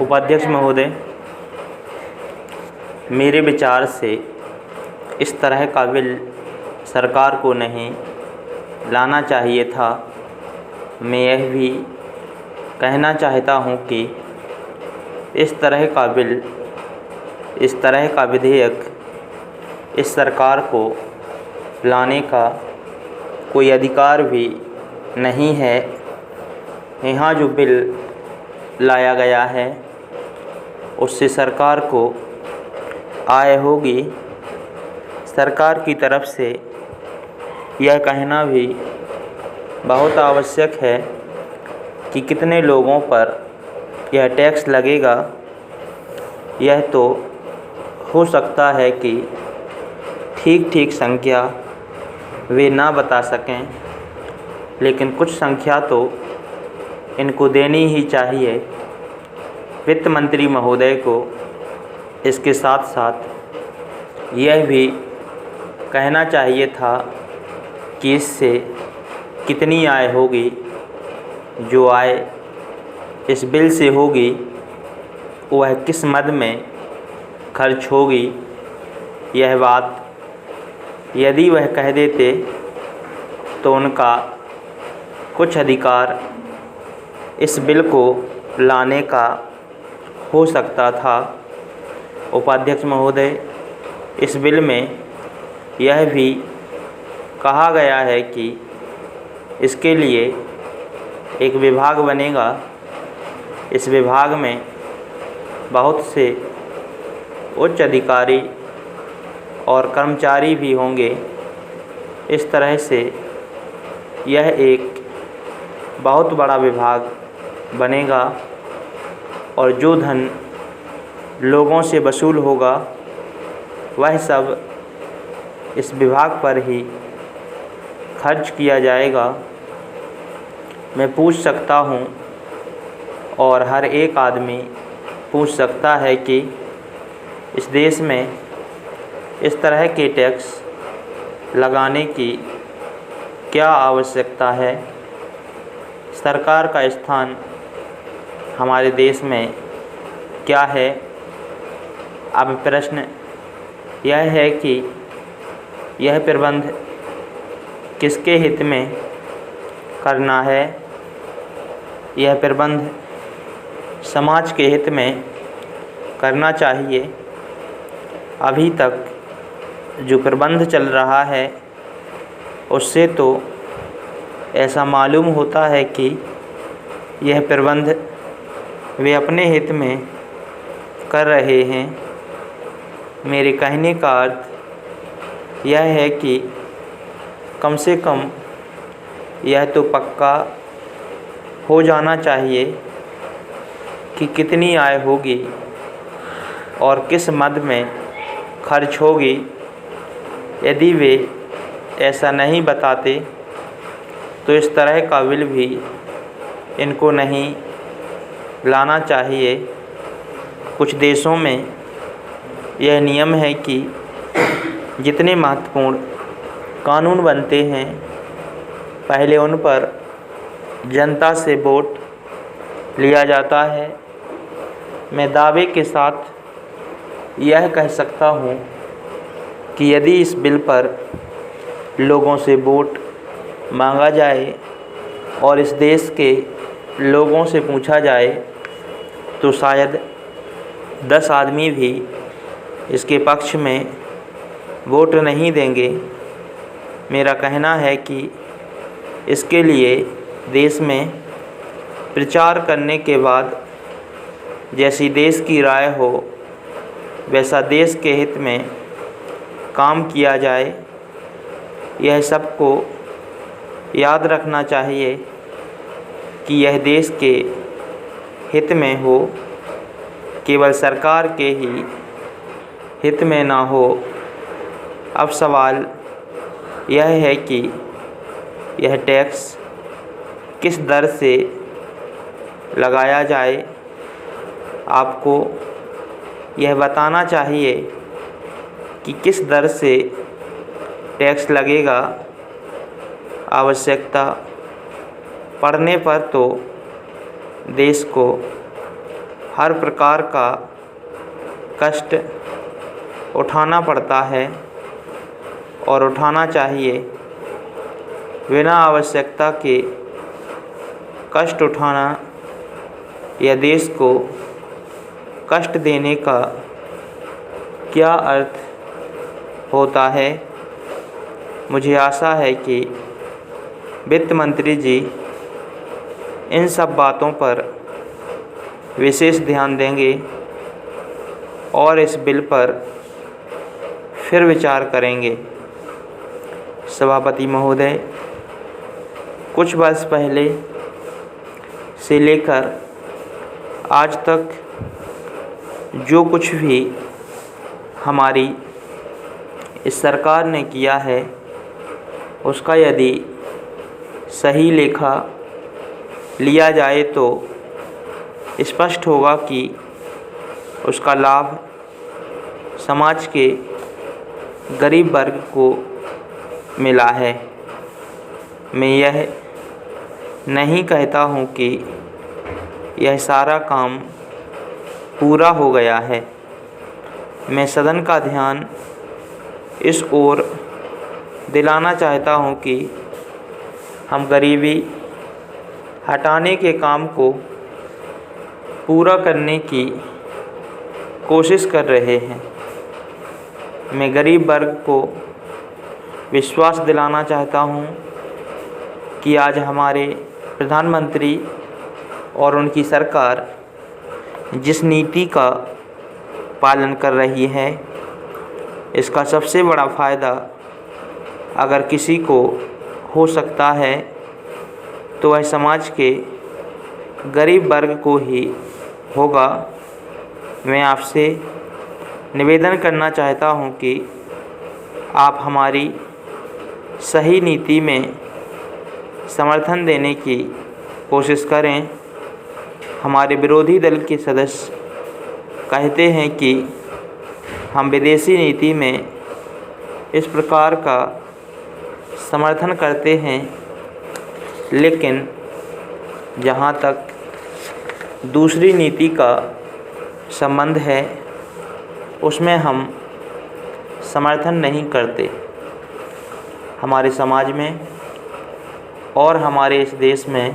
उपाध्यक्ष महोदय, मेरे विचार से इस तरह का बिल सरकार को नहीं लाना चाहिए था। मैं यह भी कहना चाहता हूं कि इस तरह का बिल, इस तरह का विधेयक इस सरकार को लाने का कोई अधिकार भी नहीं है। यहाँ जो बिल लाया गया है उससे सरकार को आय होगी। सरकार की तरफ से यह कहना भी बहुत आवश्यक है कि कितने लोगों पर यह टैक्स लगेगा। यह तो हो सकता है कि ठीक संख्या वे ना बता सकें, लेकिन कुछ संख्या तो इनको देनी ही चाहिए। वित्त मंत्री महोदय को इसके साथ साथ यह भी कहना चाहिए था कि इससे कितनी आय होगी। जो आय इस बिल से होगी वह किस मद में खर्च होगी। यह बात यदि वह कह देते तो उनका कुछ अधिकार इस बिल को लाने का हो सकता था। उपाध्यक्ष महोदय, इस बिल में यह भी कहा गया है कि इसके लिए एक विभाग बनेगा। इस विभाग में बहुत से उच्च अधिकारी और कर्मचारी भी होंगे। इस तरह से यह एक बहुत बड़ा विभाग बनेगा और जो धन लोगों से वसूल होगा वह सब इस विभाग पर ही खर्च किया जाएगा। मैं पूछ सकता हूँ और हर एक आदमी पूछ सकता है कि इस देश में इस तरह के टैक्स लगाने की क्या आवश्यकता है। सरकार का स्थान हमारे देश में क्या है। अब प्रश्न यह है कि यह प्रबंध किसके हित में करना है। यह प्रबंध समाज के हित में करना चाहिए। अभी तक जो प्रबंध चल रहा है उससे तो ऐसा मालूम होता है कि यह प्रबंध वे अपने हित में कर रहे हैं। मेरे कहने का अर्थ यह है कि कम से कम यह तो पक्का हो जाना चाहिए कि कितनी आय होगी और किस मद में खर्च होगी। यदि वे ऐसा नहीं बताते तो इस तरह का बिल भी इनको नहीं लाना चाहिए। कुछ देशों में यह नियम है कि जितने महत्वपूर्ण कानून बनते हैं पहले उन पर जनता से वोट लिया जाता है। मैं दावे के साथ यह कह सकता हूँ कि यदि इस बिल पर लोगों से वोट मांगा जाए और इस देश के लोगों से पूछा जाए तो शायद 10 आदमी भी इसके पक्ष में वोट नहीं देंगे। मेरा कहना है कि इसके लिए देश में प्रचार करने के बाद जैसी देश की राय हो वैसा देश के हित में काम किया जाए। यह सबको याद रखना चाहिए कि यह देश के हित में हो, केवल सरकार के ही हित में ना हो। अब सवाल यह है कि यह टैक्स किस दर से लगाया जाए। आपको यह बताना चाहिए कि किस दर से टैक्स लगेगा। आवश्यकता पड़ने पर तो देश को हर प्रकार का कष्ट उठाना पड़ता है और उठाना चाहिए। बिना आवश्यकता के कष्ट उठाना या देश को कष्ट देने का क्या अर्थ होता है। मुझे आशा है कि वित्त मंत्री जी इन सब बातों पर विशेष ध्यान देंगे और इस बिल पर फिर विचार करेंगे। सभापति महोदय, कुछ वर्ष पहले से लेकर आज तक जो कुछ भी हमारी इस सरकार ने किया है उसका यदि सही लेखा लिया जाए तो स्पष्ट होगा कि उसका लाभ समाज के गरीब वर्ग को मिला है। मैं यह नहीं कहता हूँ कि यह सारा काम पूरा हो गया है। मैं सदन का ध्यान इस ओर दिलाना चाहता हूँ कि हम गरीबी हटाने के काम को पूरा करने की कोशिश कर रहे हैं। मैं गरीब वर्ग को विश्वास दिलाना चाहता हूँ कि आज हमारे प्रधानमंत्री और उनकी सरकार जिस नीति का पालन कर रही है, इसका सबसे बड़ा फ़ायदा अगर किसी को हो सकता है तो वह समाज के गरीब वर्ग को ही होगा। मैं आपसे निवेदन करना चाहता हूं कि आप हमारी सही नीति में समर्थन देने की कोशिश करें। हमारे विरोधी दल के सदस्य कहते हैं कि हम विदेशी नीति में इस प्रकार का समर्थन करते हैं, लेकिन जहाँ तक दूसरी नीति का संबंध है उसमें हम समर्थन नहीं करते। हमारे समाज में और हमारे इस देश में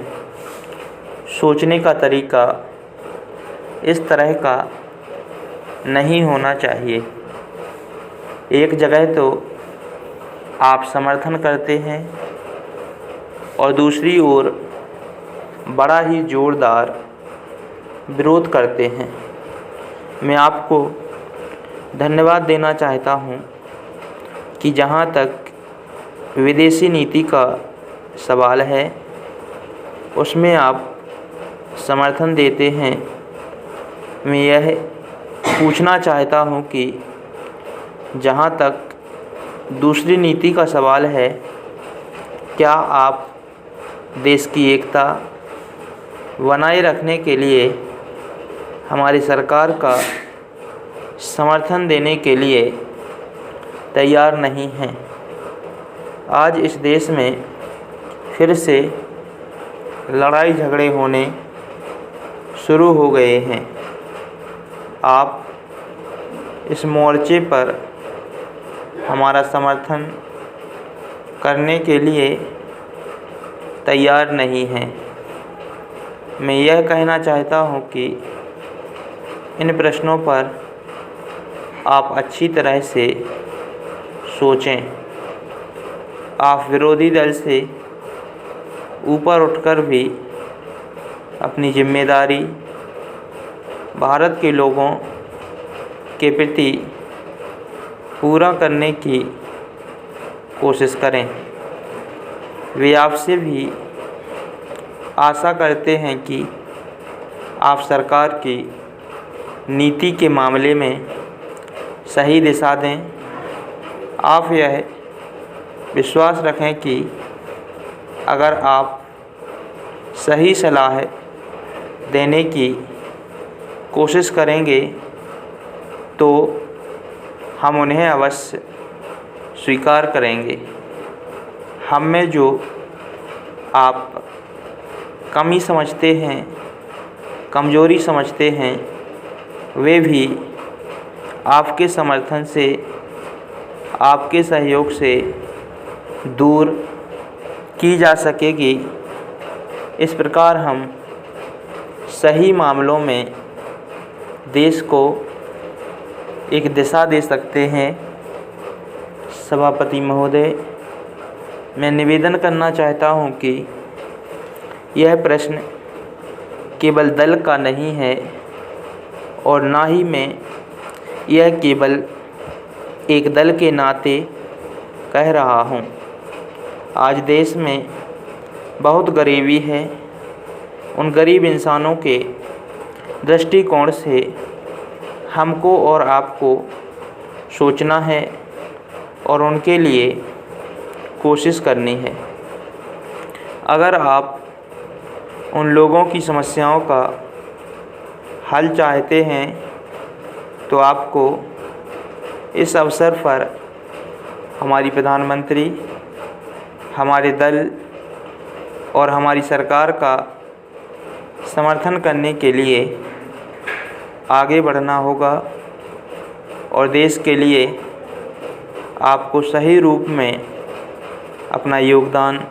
सोचने का तरीका इस तरह का नहीं होना चाहिए। एक जगह तो आप समर्थन करते हैं और दूसरी ओर बड़ा ही ज़ोरदार विरोध करते हैं। मैं आपको धन्यवाद देना चाहता हूं कि जहां तक विदेशी नीति का सवाल है उसमें आप समर्थन देते हैं। मैं यह पूछना चाहता हूं कि जहां तक दूसरी नीति का सवाल है, क्या आप देश की एकता बनाए रखने के लिए हमारी सरकार का समर्थन देने के लिए तैयार नहीं हैं। आज इस देश में फिर से लड़ाई झगड़े होने शुरू हो गए हैं। आप इस मोर्चे पर हमारा समर्थन करने के लिए तैयार नहीं हैं। मैं यह कहना चाहता हूं कि इन प्रश्नों पर आप अच्छी तरह से सोचें। आप विरोधी दल से ऊपर उठकर भी अपनी जिम्मेदारी भारत के लोगों के प्रति पूरा करने की कोशिश करें। वे आपसे भी आशा करते हैं कि आप सरकार की नीति के मामले में सही दिशा दें। आप यह विश्वास रखें कि अगर आप सही सलाह देने की कोशिश करेंगे तो हम उन्हें अवश्य स्वीकार करेंगे। हम में जो आप कमी समझते हैं कमज़ोरी समझते हैं वे भी आपके समर्थन से, आपके सहयोग से दूर की जा सकेगी। इस प्रकार हम सही मामलों में देश को एक दिशा दे सकते हैं। सभापति महोदय, मैं निवेदन करना चाहता हूं कि यह प्रश्न केवल दल का नहीं है और ना ही मैं यह केवल एक दल के नाते कह रहा हूं। आज देश में बहुत गरीबी है। उन गरीब इंसानों के दृष्टिकोण से हमको और आपको सोचना है और उनके लिए कोशिश करनी है। अगर आप उन लोगों की समस्याओं का हल चाहते हैं तो आपको इस अवसर पर हमारी प्रधानमंत्री, हमारे दल और हमारी सरकार का समर्थन करने के लिए आगे बढ़ना होगा और देश के लिए आपको सही रूप में अपना योगदान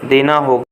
देना होगा।